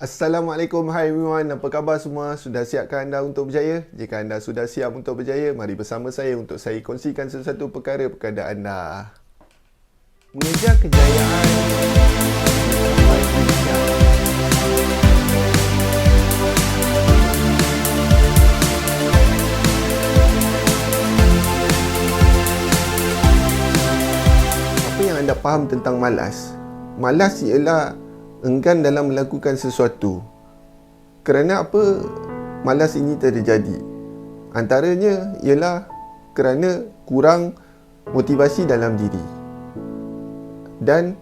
Assalamualaikum, hai everyone. Apa khabar semua? Sudah siapkah anda untuk berjaya? Jika anda sudah siap untuk berjaya, mari bersama saya untuk saya kongsikan sesuatu perkara kepada anda. Mengejar kejayaan sampai puncak. Apa yang anda faham tentang malas? Malas ialah enggan dalam melakukan sesuatu. Kerana apa malas ini terjadi? Antaranya ialah kerana kurang motivasi dalam diri dan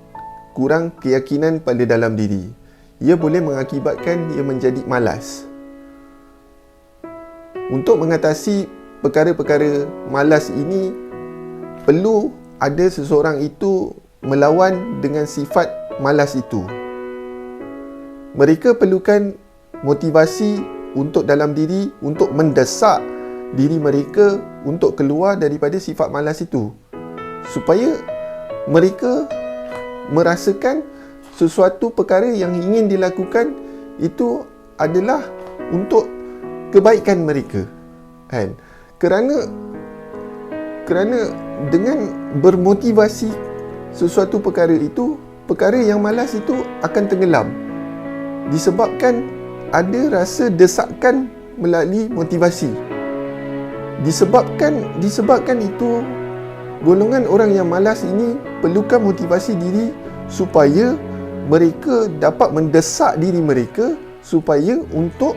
kurang keyakinan pada dalam diri. Ia boleh mengakibatkan ia menjadi malas. Untuk mengatasi perkara-perkara malas ini, perlu ada seseorang itu melawan dengan sifat malas itu. Mereka perlukan motivasi untuk dalam diri, untuk mendesak diri mereka untuk keluar daripada sifat malas itu, supaya mereka merasakan sesuatu perkara yang ingin dilakukan itu adalah untuk kebaikan mereka, kan? Kerana dengan bermotivasi sesuatu perkara itu, perkara yang malas itu akan tenggelam disebabkan ada rasa desakan melalui motivasi. Disebabkan itu, golongan orang yang malas ini perlukan motivasi diri supaya mereka dapat mendesak diri mereka supaya untuk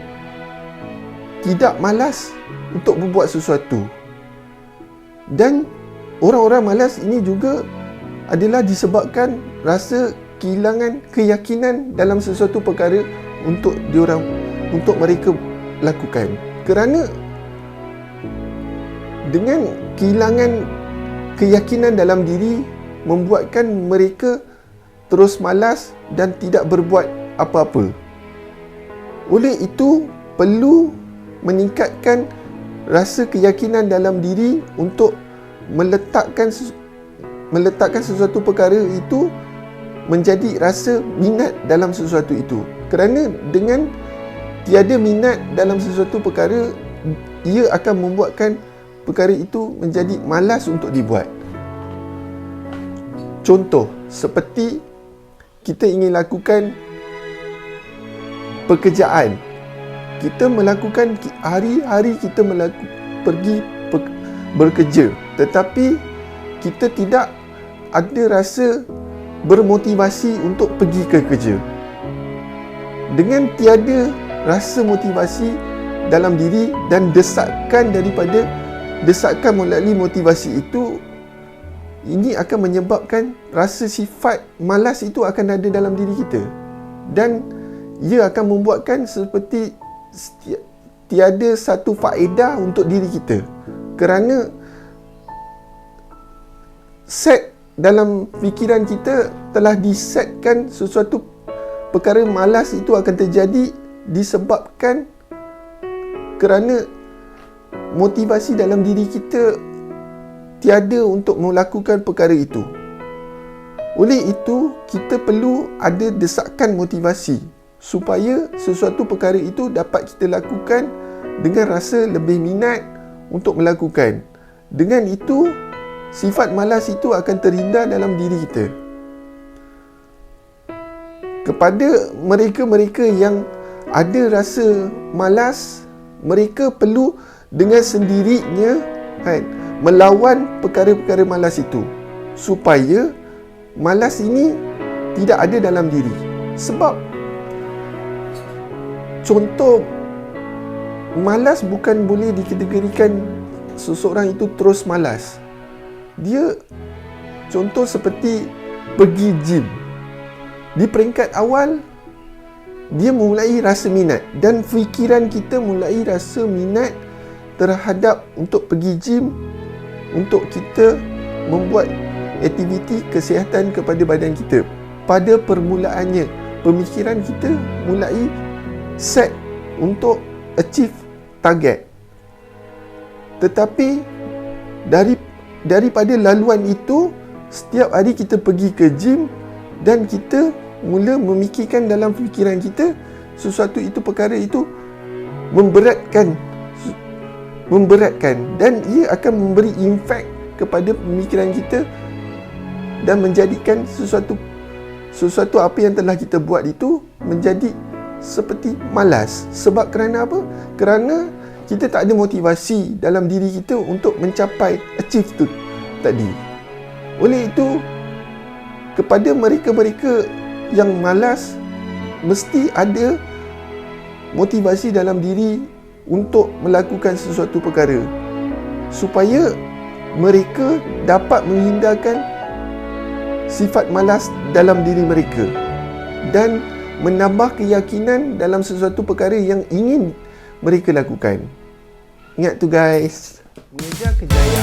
tidak malas untuk membuat sesuatu. Dan orang-orang malas ini juga adalah disebabkan rasa kehilangan keyakinan dalam sesuatu perkara untuk mereka lakukan. Kerana dengan kehilangan keyakinan dalam diri membuatkan mereka terus malas dan tidak berbuat apa-apa. Oleh itu, perlu meningkatkan rasa keyakinan dalam diri untuk meletakkan sesuatu perkara itu menjadi rasa minat dalam sesuatu itu. Kerana dengan tiada minat dalam sesuatu perkara, ia akan membuatkan perkara itu menjadi malas untuk dibuat. Contoh, seperti kita ingin lakukan pekerjaan. Kita melakukan hari-hari kita pergi bekerja, tetapi kita tidak ada rasa bermotivasi untuk pergi ke kerja. Dengan tiada rasa motivasi dalam diri dan desakan melalui motivasi itu, ini akan menyebabkan rasa sifat malas itu akan ada dalam diri kita, dan ia akan membuatkan seperti tiada satu faedah untuk diri kita. Kerana set dalam fikiran kita telah disetkan sesuatu perkara malas itu akan terjadi disebabkan kerana motivasi dalam diri kita tiada untuk melakukan perkara itu. Oleh itu, kita perlu ada desakan motivasi supaya sesuatu perkara itu dapat kita lakukan dengan rasa lebih minat untuk melakukan. Dengan itu, sifat malas itu akan terhindar dalam diri kita. Kepada mereka-mereka yang ada rasa malas, mereka perlu dengan sendirinya, kan, melawan perkara-perkara malas itu supaya malas ini tidak ada dalam diri. Sebab contoh, malas bukan boleh dikategorikan seseorang itu terus malas. Dia contoh seperti pergi gym. Di peringkat awal, dia mulai rasa minat dan fikiran kita mulai rasa minat terhadap untuk pergi gym, untuk kita membuat aktiviti kesihatan kepada badan kita. Pada permulaannya, pemikiran kita mulai set untuk achieve target. Tetapi daripada laluan itu, setiap hari kita pergi ke gym dan kita mula memikirkan dalam fikiran kita sesuatu itu, perkara itu memberatkan dan ia akan memberi impak kepada pemikiran kita dan menjadikan sesuatu apa yang telah kita buat itu menjadi seperti malas. Sebab kerana apa? Kerana kita tak ada motivasi dalam diri kita untuk mencapai achieve tu tadi. Oleh itu, kepada mereka-mereka yang malas, mesti ada motivasi dalam diri untuk melakukan sesuatu perkara supaya mereka dapat menghindarkan sifat malas dalam diri mereka dan menambah keyakinan dalam sesuatu perkara yang ingin mereka lakukan. Ingat tu guys. Mengejar kejayaan